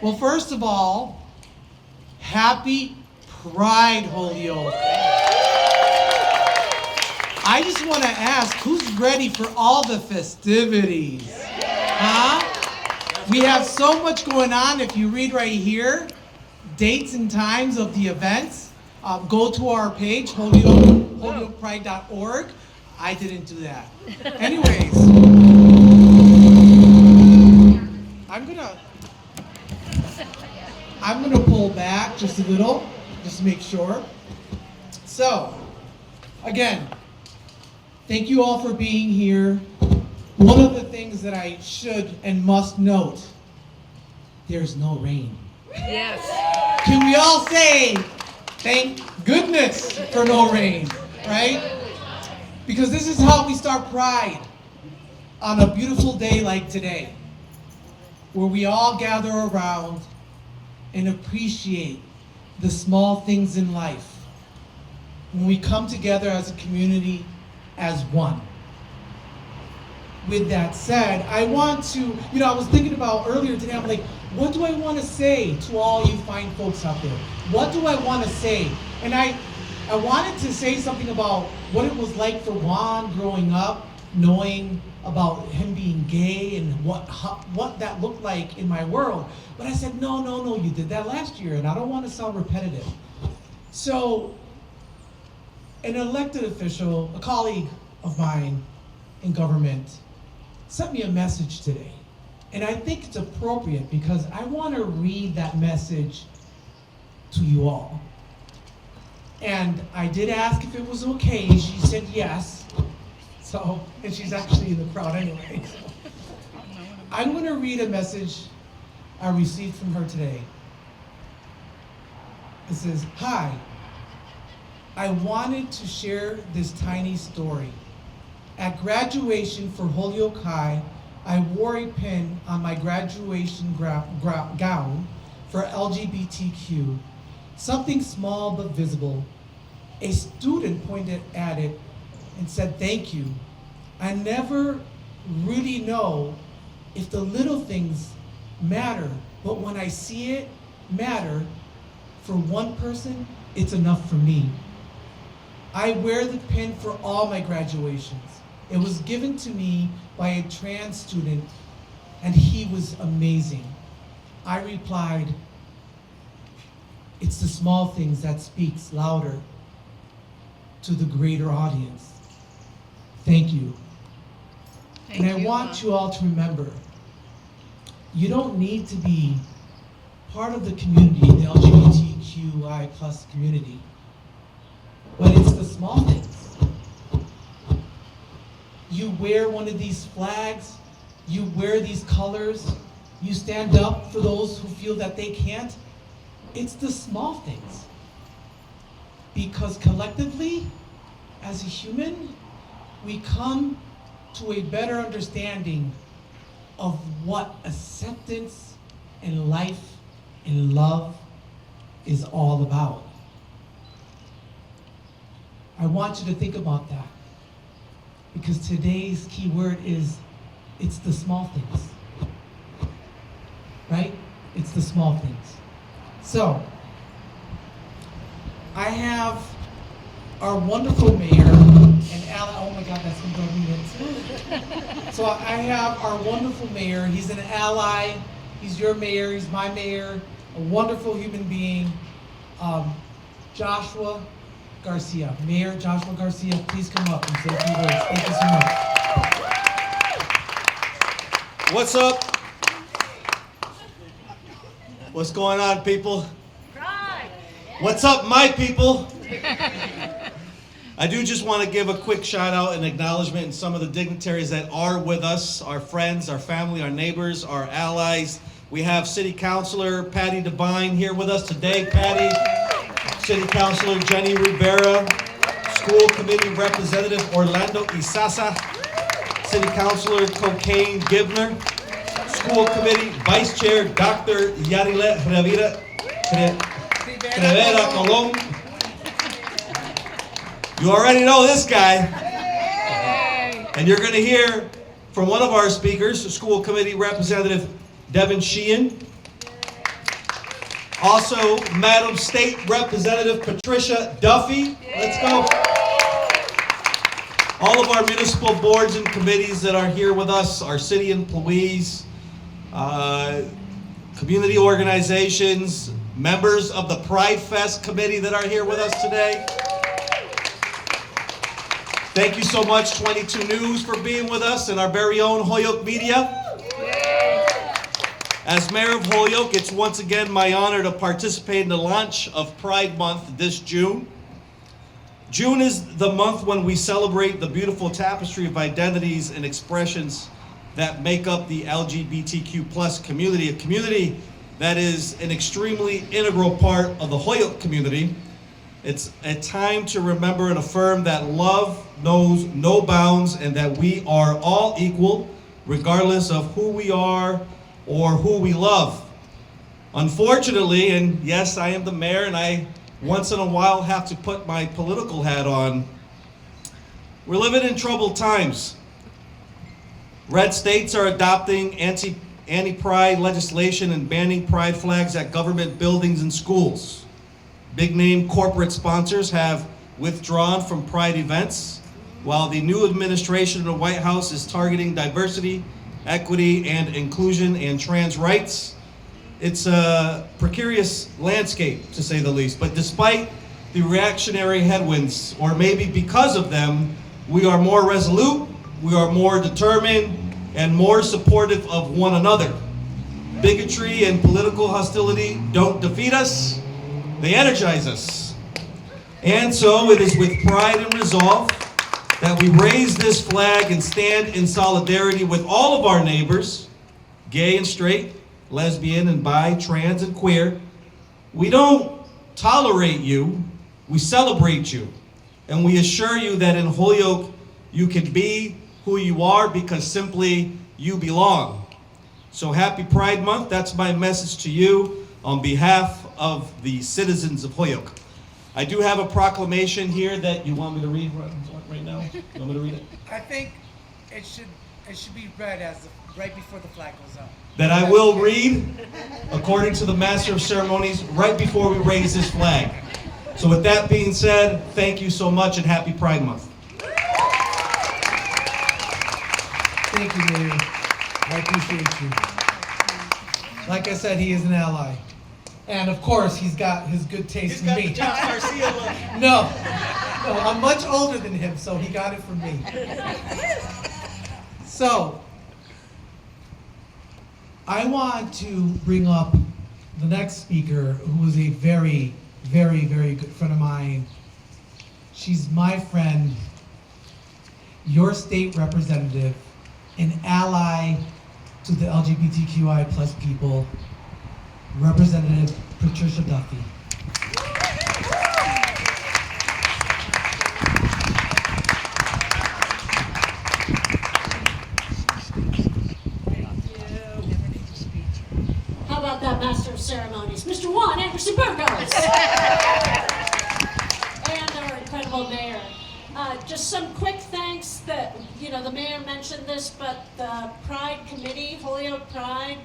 Well, first of all, happy Pride, Holyoke. I just want to ask, who's ready for all the festivities? Huh? We have so much going on. If you read right here, dates and times of the events, go to our page, holyokepride.org. I didn't do that. Anyways, I'm gonna pull back just a little, just to make sure. So, again, thank you all for being here. One of the things that I should and must note, there's no rain. Yes. Can we all say, thank goodness for no rain, right? Because this is how we start Pride, on a beautiful day like today, where we all gather around and appreciate the small things in life. When we come together as a community, as one. With that said, I want to, I was thinking about earlier today, I'm like, what do I want to say to all you fine folks out there? What do I want to say? And I wanted to say something about what it was like for Juan growing up, knowing about him being gay and what that looked like in my world. But I said, no, you did that last year, and I don't want to sound repetitive. So, an elected official, a colleague of mine in government, sent me a message today. And I think it's appropriate because I want to read that message to you all. And I did ask if it was okay. She said yes. So, and she's actually in the crowd anyway. So. I'm going to read a message I received from her today. It says, "Hi, I wanted to share this tiny story. At graduation for Holyoke High, I wore a pin on my graduation gown for LGBTQ, something small but visible. A student pointed at it and said, 'Thank you.' I never really know if the little things matter, but when I see it matter for one person, it's enough for me. I wear the pin for all my graduations. It was given to me by a trans student, and he was amazing." I replied, "It's the small things that speaks louder to the greater audience. Thank you." And I want you all to remember, you don't need to be part of the community, the LGBTQI plus community, but it's the small things. You wear one of these flags, you wear these colors, you stand up for those who feel that they can't. It's the small things. Because collectively, as a human, we come to a better understanding of what acceptance and life and love is all about. I want you to think about that. Because today's key word is, it's the small things. Right? It's the small things. So, I have our wonderful mayor, and oh my God, that's inconvenient. So I have our wonderful mayor. He's an ally. He's your mayor. He's my mayor. A wonderful human being. Joshua Garcia. Mayor Joshua Garcia, please come up and say a few words. Thank you so much. What's up? What's going on, people? What's up, my people? I do just want to give a quick shout out and acknowledgement in some of the dignitaries that are with us, our friends, our family, our neighbors, our allies. We have City Councilor Patty Devine here with us today. Patty, City Councilor Jenny Rivera, School Committee Representative Orlando Isasa, City Councilor Cocaine Gibner, School Committee Vice Chair Dr. Yarilet Rivera Colon. You already know this guy. And you're going to hear from one of our speakers, School Committee Representative Devin Sheehan. Also, Madam State Representative Patricia Duffy. Let's go. All of our municipal boards and committees that are here with us, our city employees, community organizations, members of the Pride Fest committee that are here with us today. Thank you so much, 22 News, for being with us, and our very own Holyoke Media. As Mayor of Holyoke, it's once again my honor to participate in the launch of Pride Month this June. June is the month when we celebrate the beautiful tapestry of identities and expressions that make up the LGBTQ+ community, a community that is an extremely integral part of the Holyoke community. It's a time to remember and affirm that love knows no bounds and that we are all equal, regardless of who we are or who we love. Unfortunately, and yes, I am the mayor and I once in a while have to put my political hat on, we're living in troubled times. Red states are adopting anti-pride legislation and banning pride flags at government buildings and schools. Big name corporate sponsors have withdrawn from pride events, while the new administration in the White House is targeting diversity, equity, and inclusion and trans rights. It's a precarious landscape, to say the least, but despite the reactionary headwinds, or maybe because of them, we are more resolute, we are more determined, and more supportive of one another. Bigotry and political hostility don't defeat us, they energize us. And so it is with pride and resolve that we raise this flag and stand in solidarity with all of our neighbors, gay and straight, lesbian and bi, trans and queer. We don't tolerate you, we celebrate you. And we assure you that in Holyoke, you can be who you are because simply you belong. So happy Pride Month. That's my message to you on behalf of the citizens of Holyoke. I do have a proclamation here that you want me to read right now. You want me to read it? I think it should be read as right before the flag goes up. That I will read according to the Master of Ceremonies right before we raise this flag. So with that being said, thank you so much and happy Pride Month. Thank you, Mayor. I appreciate you. Like I said, he is an ally. And of course, he's got his good taste in me. Garcia look. No, I'm much older than him, so he got it from me. So, I want to bring up the next speaker, who is a very, very, very good friend of mine. She's my friend, your state representative, an ally to the LGBTQI+ people, Representative Patricia Duffy. How about that Master of Ceremonies, Mr. Juan Anderson-Burgos? And our incredible mayor. Just some quick thanks that, the mayor mentioned this, but the Pride Committee, Holyoke Pride,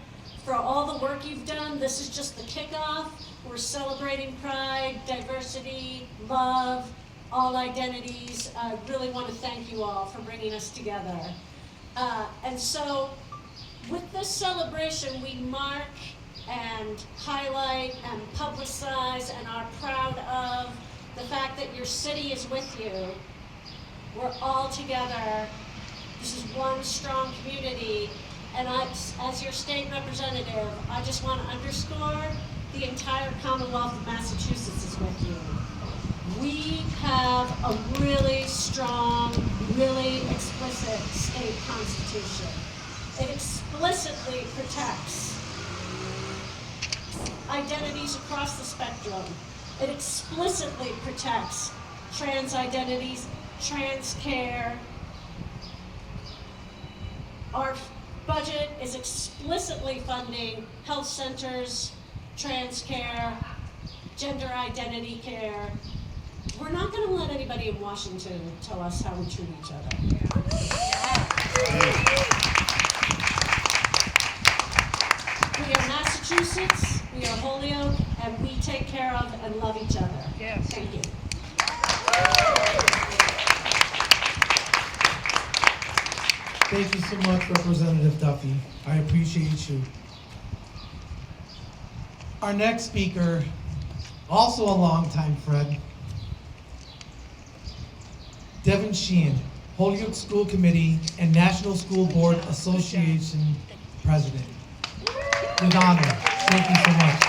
for all the work you've done. This is just the kickoff. We're celebrating pride, diversity, love, all identities. I really want to thank you all for bringing us together. And so with this celebration, we mark and highlight and publicize and are proud of the fact that your city is with you. We're all together. This is one strong community. And as your state representative, I just want to underscore the entire Commonwealth of Massachusetts is with you. We have a really strong, really explicit state constitution. It explicitly protects identities across the spectrum. It explicitly protects trans identities, trans care. Our budget is explicitly funding health centers, trans care, gender identity care. We're not going to let anybody in Washington tell us how we treat each other. We are Massachusetts, we are Holyoke, and we take care of and love each other. Yes. Thank you. Thank you so much, Representative Duffy. I appreciate you. Our next speaker, also a longtime friend, Devin Sheehan, Holyoke School Committee and National School Board Association President. With honor. Thank you so much.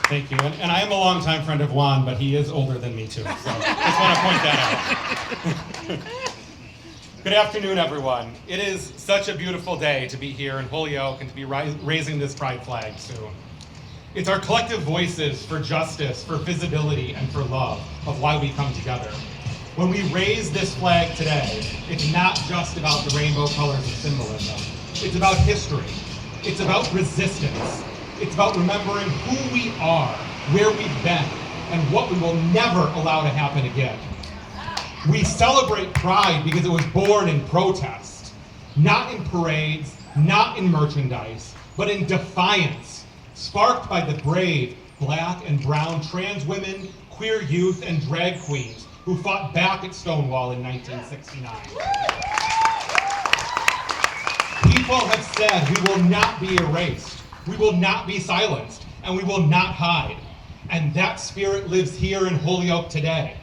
Thank you. And I am a longtime friend of Juan, but he is older than me too. So just want to point that out. Good afternoon, everyone. It is such a beautiful day to be here in Holyoke and to be raising this pride flag soon. It's our collective voices for justice, for visibility, and for love of why we come together. When we raise this flag today, it's not just about the rainbow colors of symbolism. It's about history. It's about resistance. It's about remembering who we are, where we've been, and what we will never allow to happen again. We celebrate pride because it was born in protest, not in parades, not in merchandise, but in defiance, sparked by the brave black and brown trans women, queer youth, and drag queens who fought back at Stonewall in 1969. People have said we will not be erased, we will not be silenced, and we will not hide. And that spirit lives here in Holyoke today.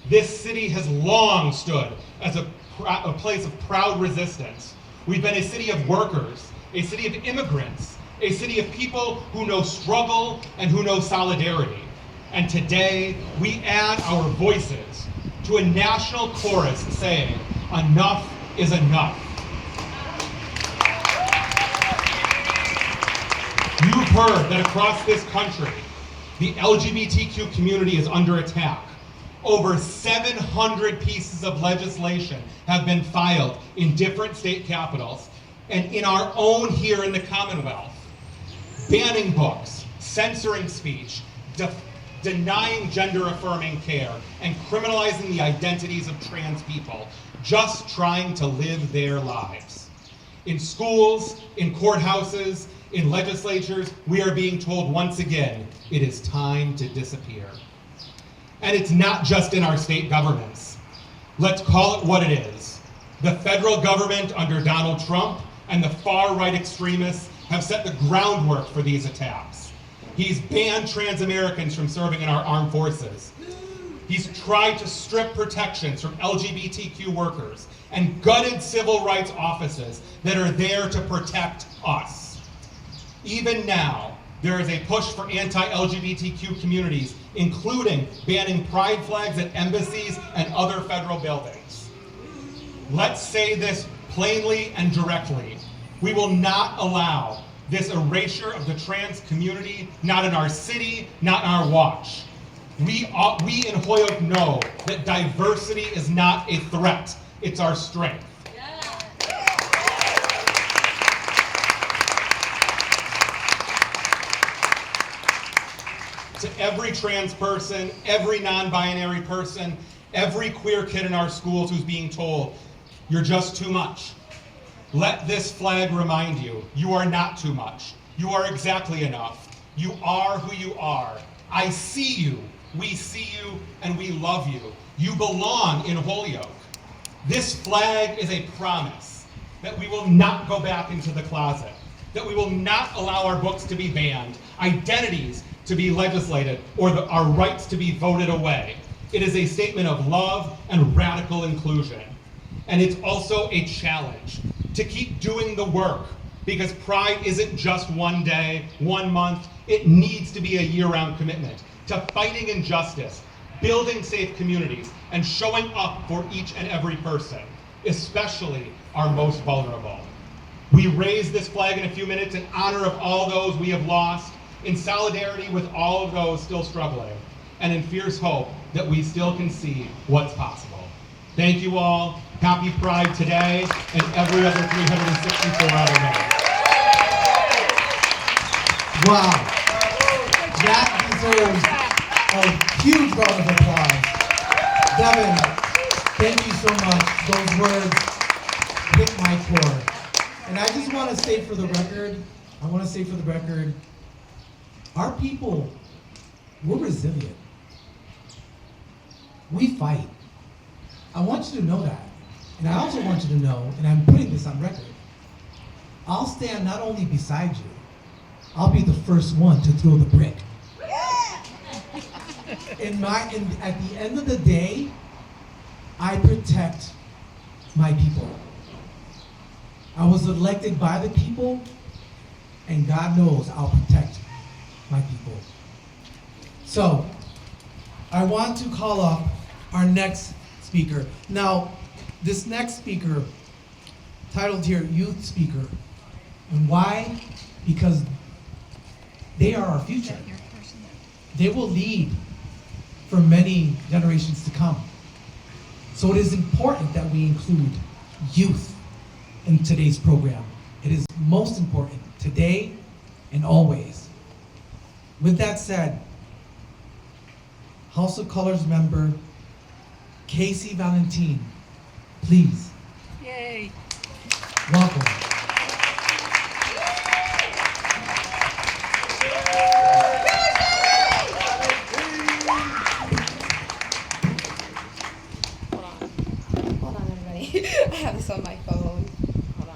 This city has long stood as a place of proud resistance. We've been a city of workers, a city of immigrants, a city of people who know struggle and who know solidarity. And today, we add our voices to a national chorus saying, enough is enough. You've heard that across this country, the LGBTQ community is under attack. Over 700 pieces of legislation have been filed in different state capitals and in our own here in the Commonwealth, banning books, censoring speech, denying gender-affirming care, and criminalizing the identities of trans people, just trying to live their lives. In schools, in courthouses, in legislatures, we are being told once again, it is time to disappear. And it's not just in our state governments. Let's call it what it is. The federal government under Donald Trump and the far-right extremists have set the groundwork for these attacks. He's banned trans Americans from serving in our armed forces. He's tried to strip protections from LGBTQ workers and gutted civil rights offices that are there to protect us. Even now, there is a push for anti-LGBTQ communities, including banning pride flags at embassies and other federal buildings. Let's say this plainly and directly. We will not allow this erasure of the trans community, not in our city, not in our watch. We in Holyoke know that diversity is not a threat, it's our strength. To every trans person, every non-binary person, every queer kid in our schools who's being told, you're just too much. Let this flag remind you, you are not too much. You are exactly enough. You are who you are. I see you, we see you, and we love you. You belong in Holyoke. This flag is a promise that we will not go back into the closet, that we will not allow our books to be banned, identities to be legislated, or our rights to be voted away. It is a statement of love and radical inclusion. And it's also a challenge to keep doing the work, because pride isn't just one day, 1 month. It needs to be a year-round commitment to fighting injustice, building safe communities, and showing up for each and every person, especially our most vulnerable. We raise this flag in a few minutes in honor of all those we have lost, in solidarity with all of those still struggling, and in fierce hope that we still can see what's possible. Thank you all. Happy Pride today and every other 364 other days. Wow. That deserves a huge round of applause. Devin, thank you so much. Those words hit my core. And I just want to say for the record, I want to say for the record, our people, we're resilient. We fight. I want you to know that. And I also want you to know, and I'm putting this on record, I'll stand not only beside you, I'll be the first one to throw the brick. At the end of the day, I protect my people. I was elected by the people, and God knows I'll protect my people. So, I want to call up our next speaker. Now, this next speaker, titled here, Youth Speaker. And why? Because they are our future. They will lead for many generations to come. So it is important that we include youth in today's program. It is most important today and always. With that said, House of Colors member Kaycee Valentin, please. Yay. Welcome. Hold on, everybody. I have this on my phone. Hold on.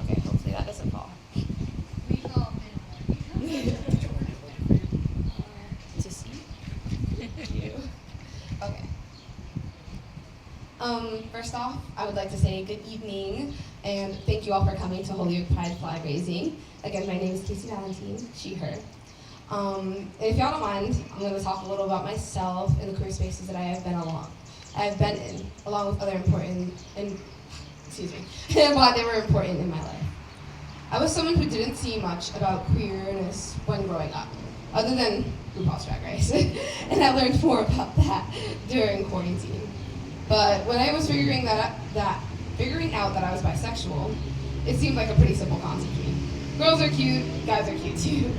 Okay, hopefully that doesn't fall. To see? You. Okay. First off, I would like to say good evening and thank you all for coming to Holyoke Pride flag raising. Again, my name is Kaycee Valentin, she, her. And if y'all don't mind, I'm going to talk a little about myself and the career spaces that I have been in, along with other important, and why they were important in my life. I was someone who didn't see much about queerness when growing up, other than RuPaul's Drag Race, and I learned more about that during quarantine. But when I was figuring out that I was bisexual, it seemed like a pretty simple concept to me. Girls are cute, guys are cute too.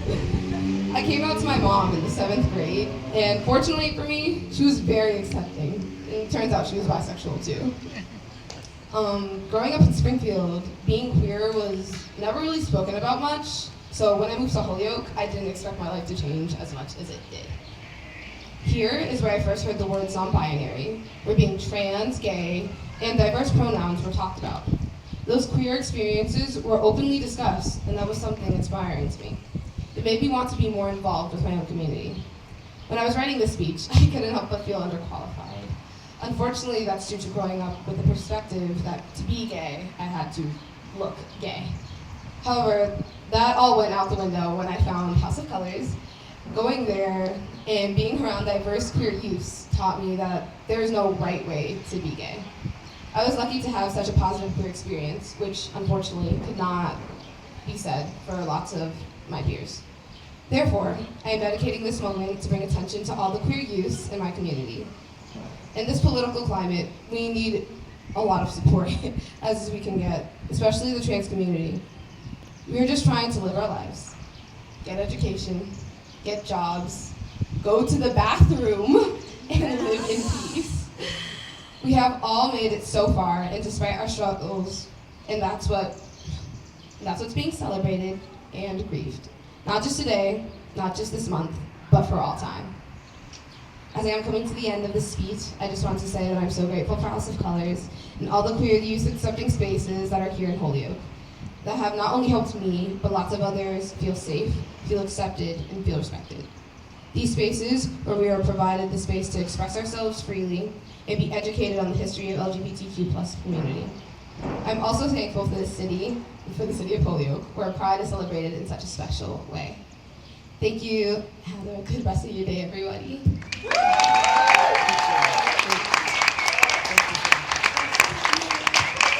I came out to my mom in the 7th grade, and fortunately for me, she was very accepting. And it turns out she was bisexual too. Growing up in Springfield, being queer was never really spoken about much, so when I moved to Holyoke, I didn't expect my life to change as much as it did. Here is where I first heard the words non-binary, where being trans, gay, and diverse pronouns were talked about. Those queer experiences were openly discussed, and that was something inspiring to me. It made me want to be more involved with my own community. When I was writing this speech, I couldn't help but feel underqualified. Unfortunately, that's due to growing up with the perspective that to be gay, I had to look gay. However, that all went out the window when I found House of Colors. Going there and being around diverse queer youths taught me that there is no right way to be gay. I was lucky to have such a positive queer experience, which unfortunately could not be said for lots of my peers. Therefore, I am dedicating this moment to bring attention to all the queer youths in my community. In this political climate, we need a lot of support as we can get, especially the trans community. We are just trying to live our lives, get education, get jobs, go to the bathroom, and live in peace. We have all made it so far, and despite our struggles, and that's what's being celebrated and grieved. Not just today, not just this month, but for all time. As I am coming to the end of this speech, I just want to say that I'm so grateful for House of Colors and all the queer youth accepting spaces that are here in Holyoke that have not only helped me, but lots of others feel safe, feel accepted, and feel respected. These spaces where we are provided the space to express ourselves freely and be educated on the history of LGBTQ+ community. I'm also thankful for the city of Holyoke, where Pride is celebrated in such a special way. Thank you. Have a good rest of your day, everybody.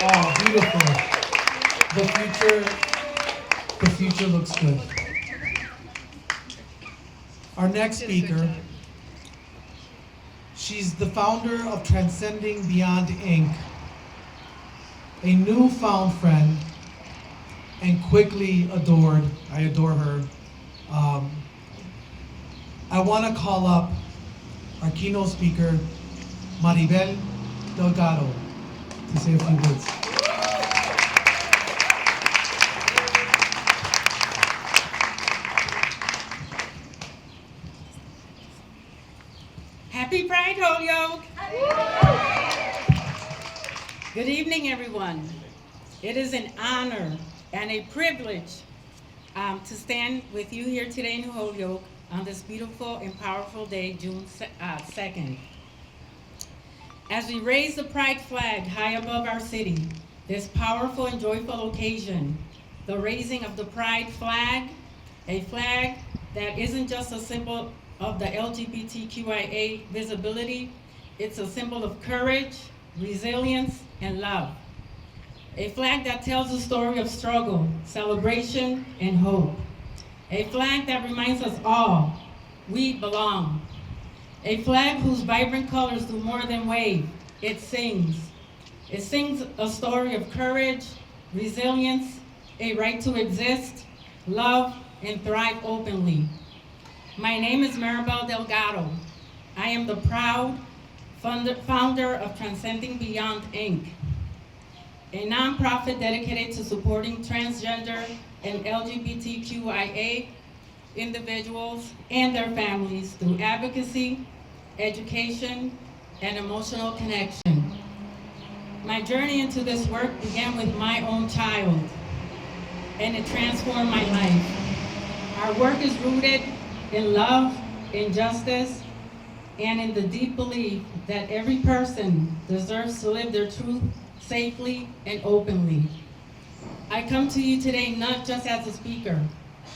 Oh, beautiful. The future looks good. Our next speaker, she's the founder of Transcending Beyond Inc., a newfound friend, and quickly adored. I adore her. I want to call up our keynote speaker, Maribel Delgado, to say a few words. Happy Pride, Holyoke! Good evening, everyone. It is an honor and a privilege to stand with you here today in Holyoke on this beautiful and powerful day, June 2nd. As we raise the pride flag high above our city, this powerful and joyful occasion, the raising of the pride flag, a flag that isn't just a symbol of the LGBTQIA visibility, it's a symbol of courage, resilience, and love. A flag that tells a story of struggle, celebration, and hope. A flag that reminds us all we belong. A flag whose vibrant colors do more than wave, it sings. It sings a story of courage, resilience, a right to exist, love, and thrive openly. My name is Maribel Delgado. I am the proud founder of Transcending Beyond, Inc., a nonprofit dedicated to supporting transgender and LGBTQIA individuals and their families through advocacy, education, and emotional connection. My journey into this work began with my own child, and it transformed my life. Our work is rooted in love, in justice, and in the deep belief that every person deserves to live their truth safely and openly. I come to you today not just as a speaker,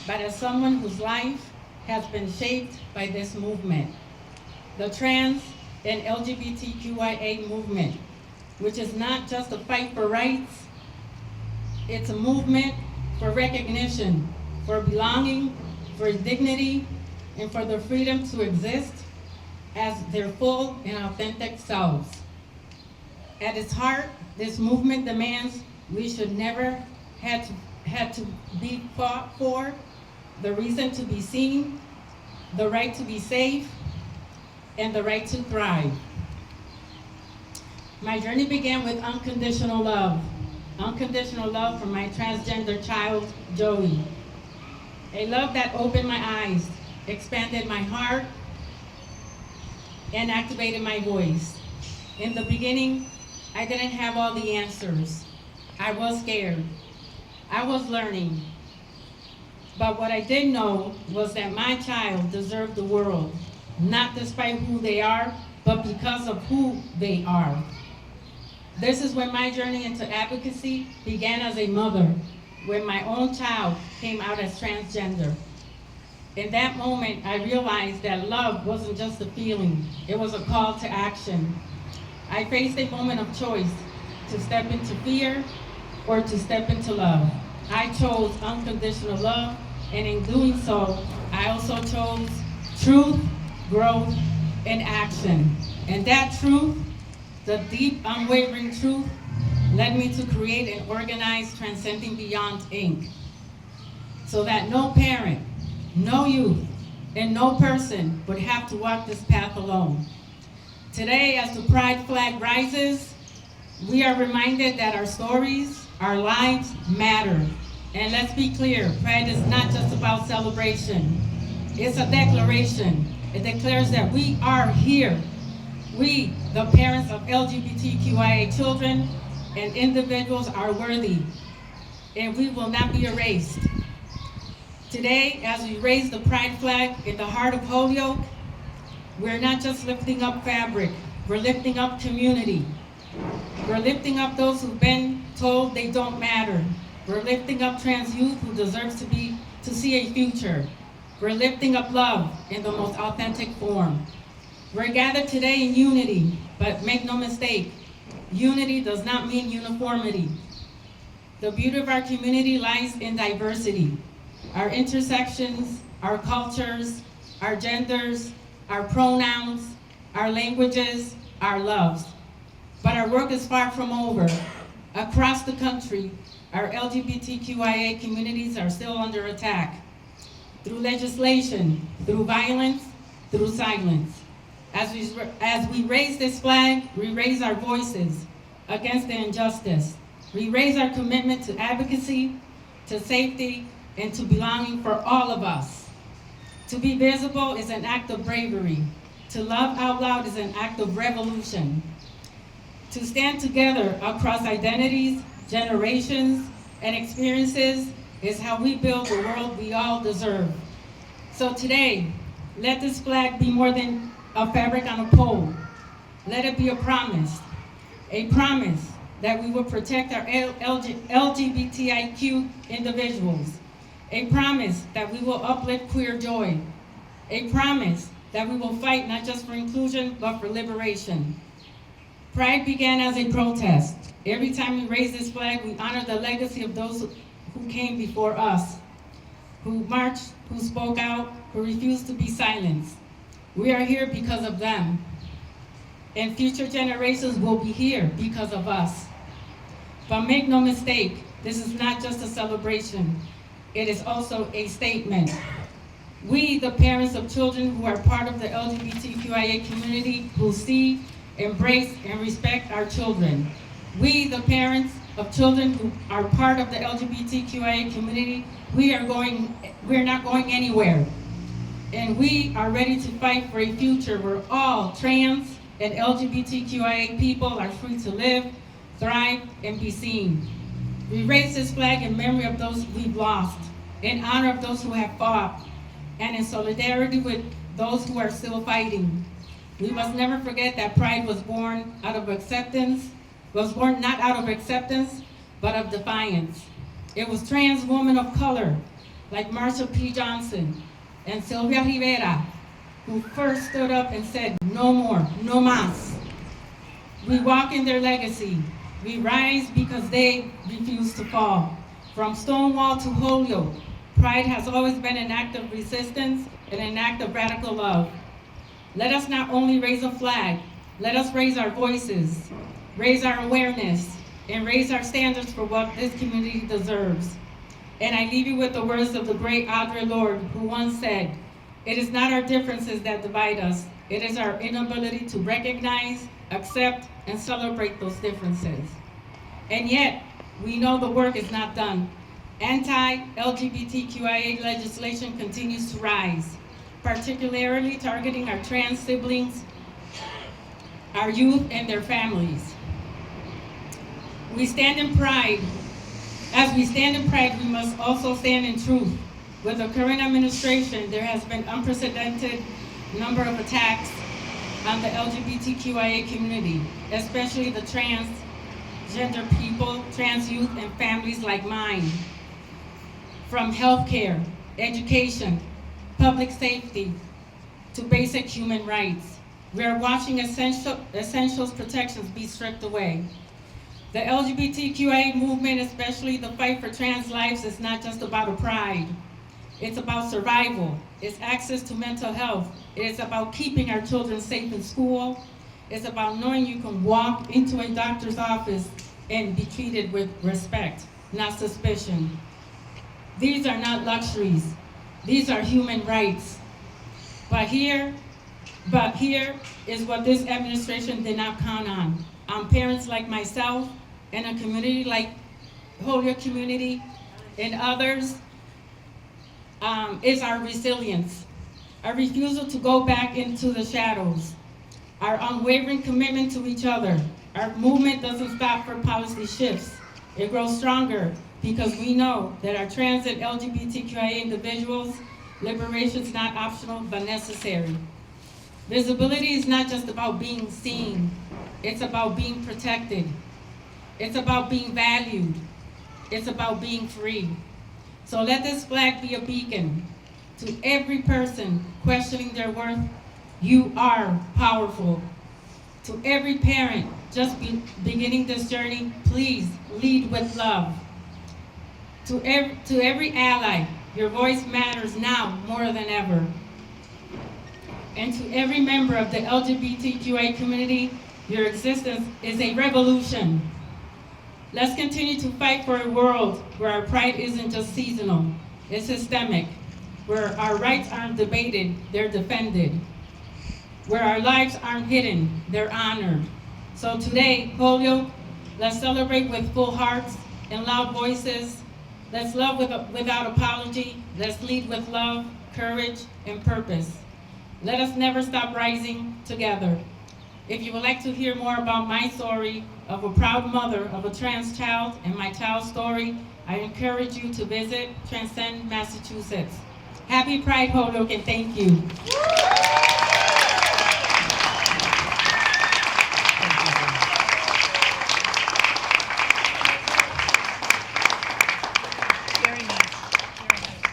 but as someone whose life has been shaped by this movement, the trans and LGBTQIA movement, which is not just a fight for rights, it's a movement for recognition, for belonging, for dignity, and for the freedom to exist as their full and authentic selves. At its heart, this movement demands we should never had to be fought for, the reason to be seen, the right to be safe, and the right to thrive. My journey began with unconditional love for my transgender child, Joey. A love that opened my eyes, expanded my heart, and activated my voice. In the beginning, I didn't have all the answers. I was scared. I was learning. But what I did know was that my child deserved the world, not despite who they are, but because of who they are. This is when my journey into advocacy began as a mother, when my own child came out as transgender. In that moment, I realized that love wasn't just a feeling, it was a call to action. I faced a moment of choice, to step into fear or to step into love. I chose unconditional love, and in doing so, I also chose truth, growth, and action. And that truth, the deep, unwavering truth, led me to create and organize Transcending Beyond, Inc., so that no parent, no youth, and no person would have to walk this path alone. Today, as the pride flag rises, we are reminded that our stories, our lives matter. And let's be clear, pride is not just about celebration. It's a declaration. It declares that we are here. We, the parents of LGBTQIA children and individuals, are worthy, and we will not be erased. Today, as we raise the pride flag in the heart of Holyoke, we're not just lifting up fabric, we're lifting up community. We're lifting up those who've been told they don't matter. We're lifting up trans youth who deserves to see a future. We're lifting up love in the most authentic form. We're gathered today in unity, but make no mistake, unity does not mean uniformity. The beauty of our community lies in diversity. Our intersections, our cultures, our genders, our pronouns, our languages, our loves. But our work is far from over. Across the country, our LGBTQIA communities are still under attack. Through legislation, through violence, through silence. As we raise this flag, we raise our voices against the injustice. We raise our commitment to advocacy, to safety, and to belonging for all of us. To be visible is an act of bravery. To love out loud is an act of revolution. To stand together across identities, generations, and experiences is how we build the world we all deserve. So today, let this flag be more than a fabric on a pole. Let it be a promise that we will protect our LGBTIQ individuals, a promise that we will uplift queer joy, a promise that we will fight not just for inclusion, but for liberation. Pride began as a protest. Every time we raise this flag, we honor the legacy of those who came before us, who marched, who spoke out, who refused to be silenced. We are here because of them, and future generations will be here because of us. But make no mistake, this is not just a celebration. It is also a statement. We, the parents of children who are part of the LGBTQIA community, who see, embrace, and respect our children. We, the parents of children who are part of the LGBTQIA community, we're not going anywhere. And we are ready to fight for a future where all trans and LGBTQIA people are free to live, thrive, and be seen. We raise this flag in memory of those we've lost, in honor of those who have fought, and in solidarity with those who are still fighting. We must never forget that pride was born out of acceptance, not out of acceptance, but of defiance. It was trans women of color, like Marsha P. Johnson and Sylvia Rivera, who first stood up and said, no more, no más. We walk in their legacy. We rise because they refuse to fall. From Stonewall to Holyoke, pride has always been an act of resistance and an act of radical love. Let us not only raise a flag, let us raise our voices, raise our awareness, and raise our standards for what this community deserves. And I leave you with the words of the great Audre Lorde, who once said, "It is not our differences that divide us, it is our inability to recognize, accept, and celebrate those differences." And yet, we know the work is not done. Anti-LGBTQIA legislation continues to rise, particularly targeting our trans siblings, our youth, and their families. We stand in pride. As we stand in pride, we must also stand in truth. With the current administration, there has been unprecedented number of attacks on the LGBTQIA community, especially the transgender people, trans youth, and families like mine. From healthcare, education, public safety, to basic human rights, we are watching essentials protections be stripped away. The LGBTQIA movement, especially the fight for trans lives, is not just about a pride. It's about survival. It's access to mental health. It is about keeping our children safe in school. It's about knowing you can walk into a doctor's office and be treated with respect, not suspicion. These are not luxuries. These are human rights. But here is what this administration did not count on. Parents like myself and a community like Holyoke community and others is our resilience, our refusal to go back into the shadows, our unwavering commitment to each other. Our movement doesn't stop for policy shifts. It grows stronger because we know that our trans and LGBTQIA individuals, liberation is not optional but necessary. Visibility is not just about being seen. It's about being protected. It's about being valued. It's about being free. So let this flag be a beacon to every person questioning their worth. You are powerful. To every parent just beginning this journey, please lead with love. To every ally, your voice matters now more than ever. And to every member of the LGBTQIA community, your existence is a revolution. Let's continue to fight for a world where our pride isn't just seasonal, it's systemic, where our rights aren't debated, they're defended, where our lives aren't hidden, they're honored. So today, Holyoke, let's celebrate with full hearts and loud voices. Let's love without apology. Let's lead with love, courage, and purpose. Let us never stop rising together. If you would like to hear more about my story of a proud mother of a trans child and my child's story, I encourage you to visit Transcend, Massachusetts. Happy Pride, Holyoke, and thank you.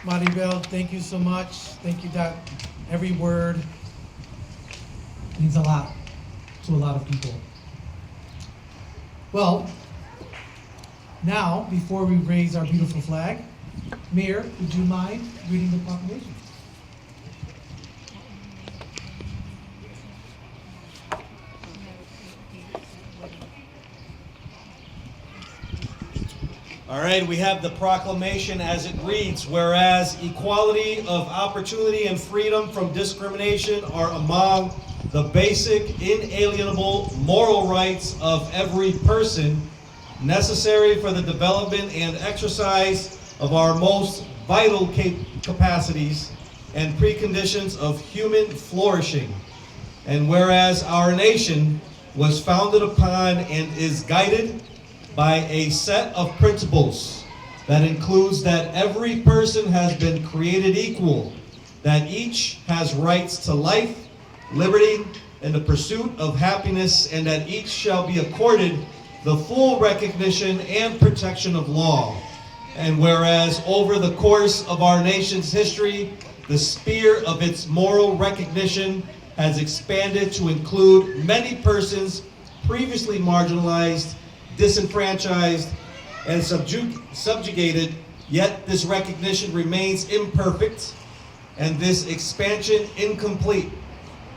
Maribel, thank you so much. Thank you, Doc. Every word means a lot to a lot of people. Well, now, before we raise our beautiful flag, Mayor, would you mind reading the proclamation? All right, we have the proclamation as it reads, whereas equality of opportunity and freedom from discrimination are among the basic, inalienable moral rights of every person, necessary for the development and exercise of our most vital capacities and preconditions of human flourishing. And whereas our nation was founded upon and is guided by a set of principles that includes that every person has been created equal, that each has rights to life, liberty, and the pursuit of happiness, and that each shall be accorded the full recognition and protection of law. And whereas over the course of our nation's history, the sphere of its moral recognition has expanded to include many persons previously marginalized, disenfranchised, and subjugated, yet this recognition remains imperfect and this expansion incomplete.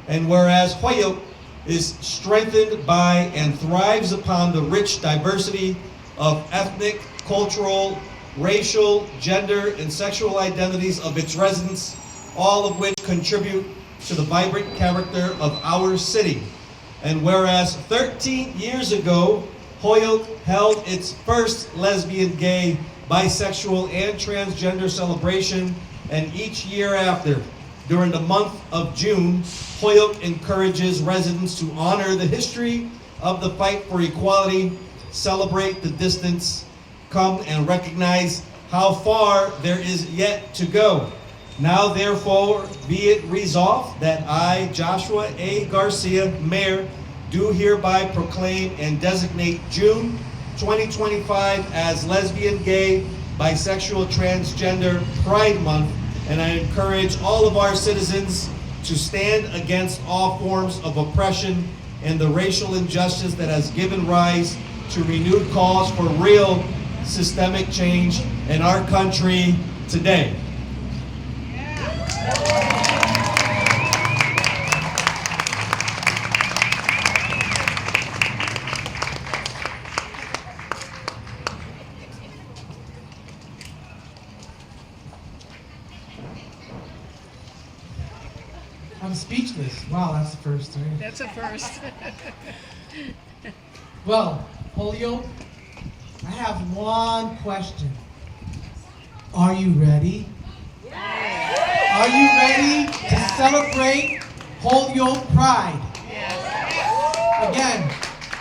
And whereas Holyoke is strengthened by and thrives upon the rich diversity of ethnic, cultural, racial, gender, and sexual identities of its residents, all of which contribute to the vibrant character of our city. And whereas 13 years ago, Holyoke held its first lesbian, gay, bisexual, and transgender celebration, and each year after, during the month of June, Holyoke encourages residents to honor the history of the fight for equality, celebrate the distance come, and recognize how far there is yet to go. Now therefore be it resolved that I, Joshua A. Garcia, Mayor, do hereby proclaim and designate June 2025 as Lesbian, Gay, Bisexual, Transgender Pride Month, and I encourage all of our citizens to stand against all forms of oppression and the racial injustice that has given rise to renewed calls for real systemic change in our country today. I'm speechless. Wow, that's the first time. That's a first. Well, Holyoke, I have one question. Are you ready? Yes. Are you ready to celebrate Holyoke Pride? Yes. Again,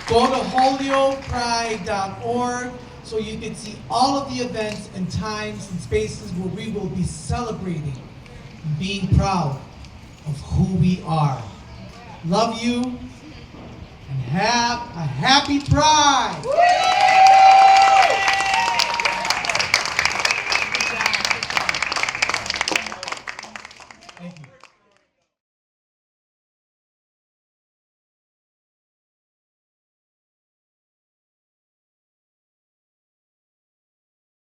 go to holyokepride.org so you can see all of the events and times and spaces where we will be celebrating and being proud of who we are. Love you and have a happy Pride. Thank you.